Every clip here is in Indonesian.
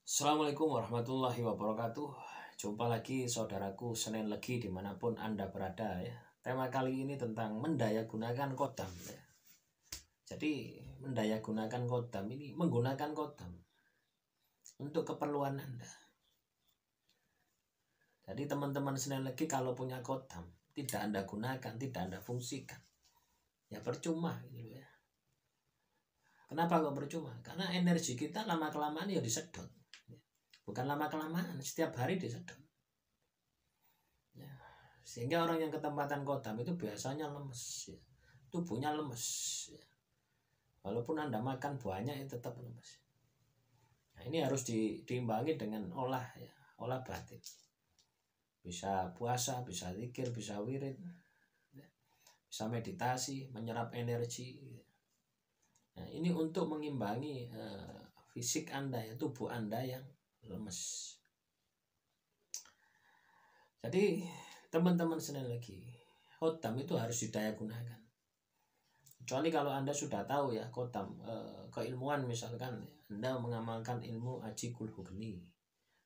Assalamualaikum warahmatullahi wabarakatuh. Jumpa lagi saudaraku Senin Legi dimanapun Anda berada ya. Tema kali ini tentang mendayagunakan kodam ya. Jadi mendayagunakan kodam ini menggunakan kodam untuk keperluan Anda. Jadi teman-teman Senin Legi kalau punya kodam tidak Anda gunakan, tidak Anda fungsikan, ya percuma gitu ya. Kenapa kok percuma? Karena energi kita lama-kelamaan ya disedot. Bukan lama-kelamaan, setiap hari disedot. Ya. Sehingga orang yang ketempatan kodam itu biasanya lemes ya. Tubuhnya lemes ya. Walaupun Anda makan banyak itu tetap lemes. Nah, ini harus diimbangi dengan olah ya, olah batin. Bisa puasa, bisa zikir, bisa wirid ya. Bisa meditasi, menyerap energi ya. Nah, ini untuk mengimbangi fisik Anda ya, tubuh Anda yang lemes. Jadi teman-teman Senin Legi, kodam itu harus didayagunakan. Kecuali kalau Anda sudah tahu ya kodam keilmuan, misalkan Anda mengamalkan ilmu aji kulhu geni,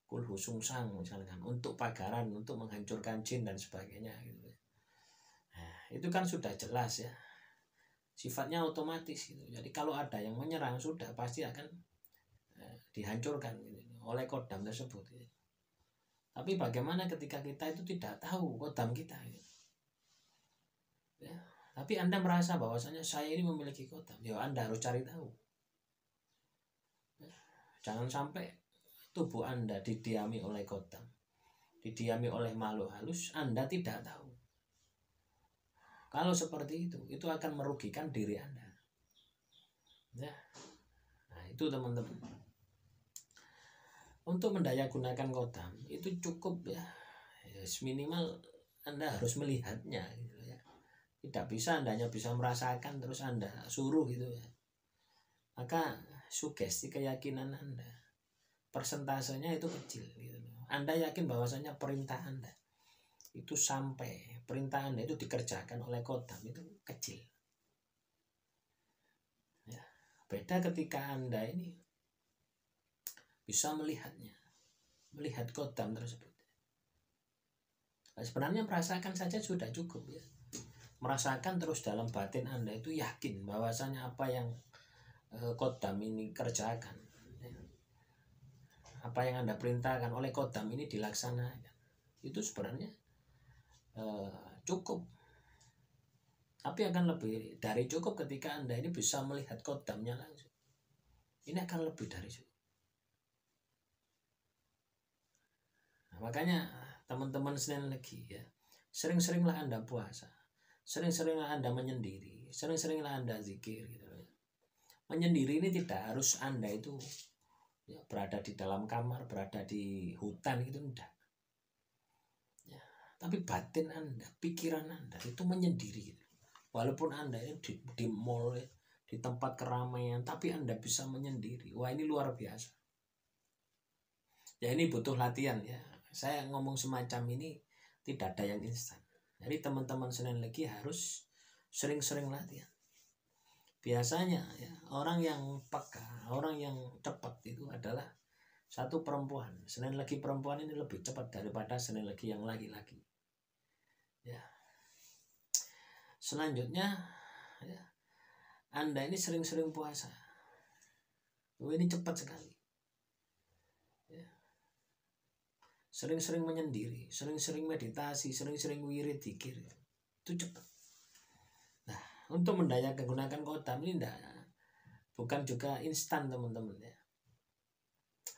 kulhu sungsang misalkan untuk pagaran, untuk menghancurkan jin dan sebagainya gitu. Nah, itu kan sudah jelas ya, sifatnya otomatis gitu. Jadi kalau ada yang menyerang sudah pasti akan dihancurkan gitu, oleh kodam tersebut gitu. Tapi bagaimana ketika kita itu tidak tahu kodam kita gitu. Ya, tapi Anda merasa bahwasanya saya ini memiliki kodam, ya Anda harus cari tahu. Ya, jangan sampai tubuh Anda didiami oleh kodam, didiami oleh makhluk halus, Anda tidak tahu. Kalau seperti itu akan merugikan diri Anda. Ya, nah itu teman-teman. Untuk mendayagunakan kodam itu cukup ya, minimal Anda harus melihatnya gitu ya. Tidak bisa Anda hanya bisa merasakan terus Anda suruh gitu ya. Maka sugesti keyakinan Anda, persentasenya itu kecil gitu. Anda yakin bahwasanya perintah Anda itu sampai, perintah Anda itu dikerjakan oleh kodam itu kecil. Ya, beda ketika Anda ini bisa melihatnya, melihat kodam tersebut. Nah, sebenarnya merasakan saja sudah cukup ya. Merasakan terus dalam batin Anda itu yakin bahwasanya apa yang kodam ini kerjakan, apa yang Anda perintahkan oleh kodam ini dilaksanakan, itu sebenarnya cukup. Tapi akan lebih dari cukup ketika Anda ini bisa melihat kodamnya langsung. Ini akan lebih dari cukup. Nah, makanya teman-teman Senin Legi ya, sering-seringlah Anda puasa, sering-seringlah Anda menyendiri, sering-seringlah Anda zikir gitu. Menyendiri ini tidak harus Anda itu ya, berada di dalam kamar, berada di hutan gitu, enggak. Ya, tapi batin Anda, pikiran Anda itu menyendiri gitu. Walaupun Anda ini di mall, di tempat keramaian, tapi Anda bisa menyendiri. Wah, ini luar biasa. Ya ini butuh latihan ya. Saya ngomong semacam ini tidak ada yang instan. Jadi teman-teman Senin Legi harus sering-sering latihan. Biasanya ya, orang yang peka, orang yang cepat itu adalah satu perempuan. Senin Legi perempuan ini lebih cepat daripada Senin Legi yang laki-laki. Ya. Selanjutnya ya, Anda ini sering-sering puasa. Ini cepat sekali. Ya. Sering-sering menyendiri, sering-sering meditasi, sering-sering wirid, zikir. Itu cepat. Nah, untuk mendayagunakan kodam ini bukan juga instan teman-teman ya.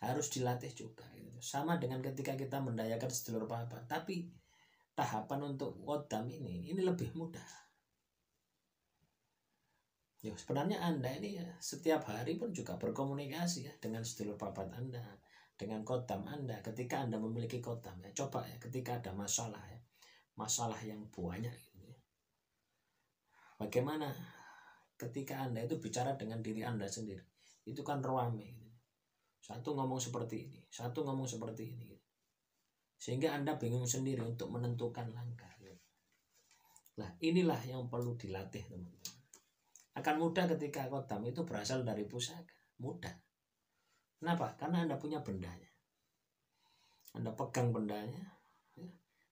Harus dilatih juga gitu. Sama dengan ketika kita mendayakan sedulur papat, tapi tahapan untuk kodam ini lebih mudah. Ya, sebenarnya Anda ini ya, setiap hari pun juga berkomunikasi ya dengan sedulur papat Anda, dengan kodam Anda. Ketika Anda memiliki kodam ya, coba ya ketika ada masalah ya, masalah yang banyak gitu ya. Bagaimana ketika Anda itu bicara dengan diri Anda sendiri, itu kan rame gitu. Satu ngomong seperti ini, satu ngomong seperti ini gitu. Sehingga Anda bingung sendiri untuk menentukan langkah gitu. Nah inilah yang perlu dilatih teman-teman. Akan mudah ketika kodam itu berasal dari pusaka, mudah. Kenapa? Karena Anda punya bendanya. Anda pegang bendanya. Ya.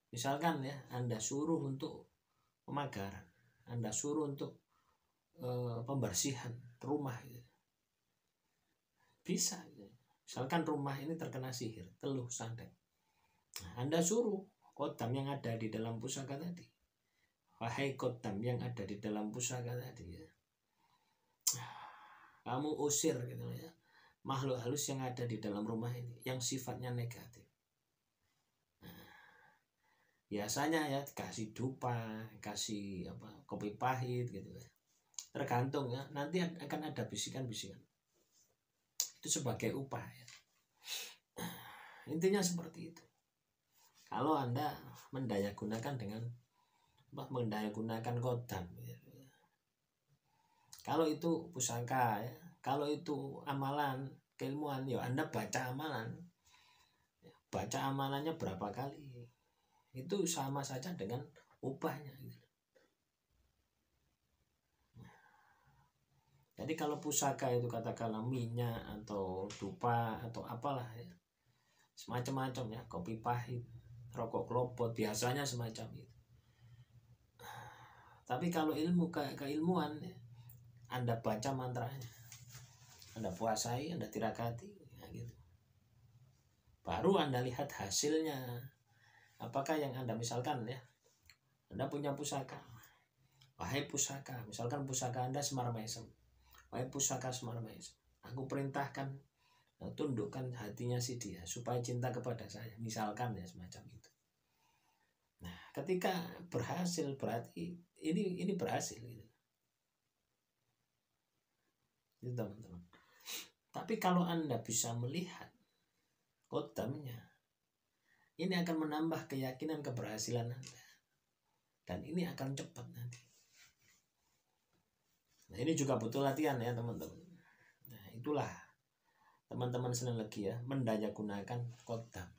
Misalkan ya, Anda suruh untuk pemagaran, Anda suruh untuk pembersihan rumah, gitu. Bisa. Gitu. Misalkan rumah ini terkena sihir, teluh santet. Nah, Anda suruh kodam yang ada di dalam pusaka tadi. Wahai kodam yang ada di dalam pusaka tadi, ya. Kamu usir gitu ya, makhluk halus yang ada di dalam rumah ini yang sifatnya negatif. Biasanya ya kasih dupa, kasih kopi pahit gitu ya. Tergantung ya, nanti akan ada bisikan-bisikan. Itu sebagai upah ya. Intinya seperti itu. Kalau Anda mendayagunakan dengan mendayagunakan kodam ya. Kalau itu pusaka ya, kalau itu amalan, keilmuan ya Anda baca amalan. Baca amalannya berapa kali? Itu sama saja dengan upahnya gitu. Jadi kalau pusaka itu katakanlah minyak atau dupa atau apalah ya, semacam-macam ya, kopi pahit, rokok klopot, biasanya semacam itu. Tapi kalau ilmu keilmuan ya, Anda baca mantranya, Anda puasai, Anda tirakati ya gitu. Baru Anda lihat hasilnya. Apakah yang Anda misalkan ya, Anda punya pusaka. Wahai pusaka, misalkan pusaka Anda Semar Mesem. Wahai pusaka Semar Mesem, aku perintahkan tundukkan hatinya si dia supaya cinta kepada saya. Misalkan ya semacam itu. Nah, ketika berhasil berarti ini berhasil gitu. Itu teman-teman. Tapi kalau Anda bisa melihat kodamnya, ini akan menambah keyakinan keberhasilan Anda. Dan ini akan cepat nanti. Nah, ini juga butuh latihan ya teman-teman. Nah, itulah teman-teman sinergi ya, mendayagunakan kodam.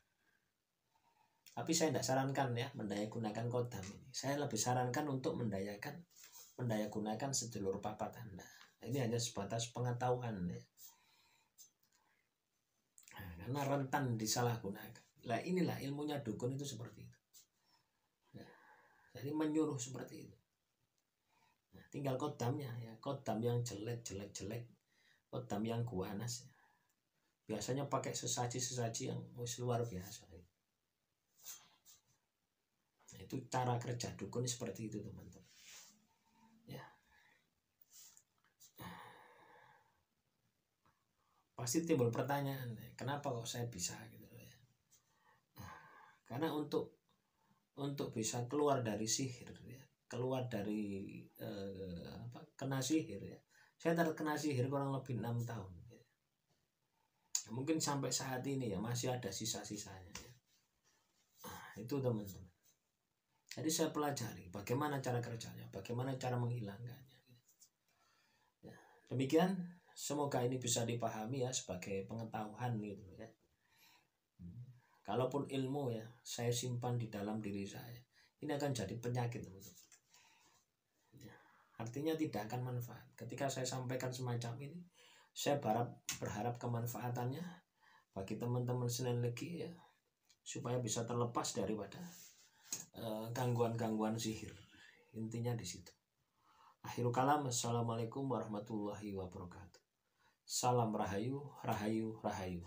Tapi saya tidak sarankan ya mendayagunakan kodam ini. Saya lebih sarankan untuk mendayagunakan sedulur papat Anda. Nah, ini hanya sebatas pengetahuan ya. Nah, karena rentan disalahgunakan. Nah, inilah ilmunya dukun itu seperti itu. Nah, jadi menyuruh seperti itu. Nah, tinggal kodamnya ya, kodam yang jelek, kodam yang guanas ya. Biasanya pakai sesaji yang luar biasa. Nah, itu cara kerja dukun seperti itu teman-teman. Ya. Pasti timbul pertanyaan, kenapa kok saya bisa gitu ya? Nah, karena untuk bisa keluar dari sihir ya, keluar dari kena sihir ya. Saya terkena sihir kurang lebih 6 tahun ya. Nah, mungkin sampai saat ini ya masih ada sisa-sisanya ya. Nah, itu teman-teman. Jadi saya pelajari bagaimana cara kerjanya, bagaimana cara menghilangkannya. Ya, demikian, semoga ini bisa dipahami ya sebagai pengetahuan gitu ya. Kalaupun ilmu ya saya simpan di dalam diri saya, ini akan jadi penyakit teman-teman. Ya, artinya tidak akan manfaat. Ketika saya sampaikan semacam ini, saya berharap kemanfaatannya bagi teman-teman sinergi ya, supaya bisa terlepas daripada gangguan-gangguan sihir. Intinya di situ. Akhirul kalam, assalamualaikum warahmatullahi wabarakatuh. Salam rahayu, rahayu, rahayu.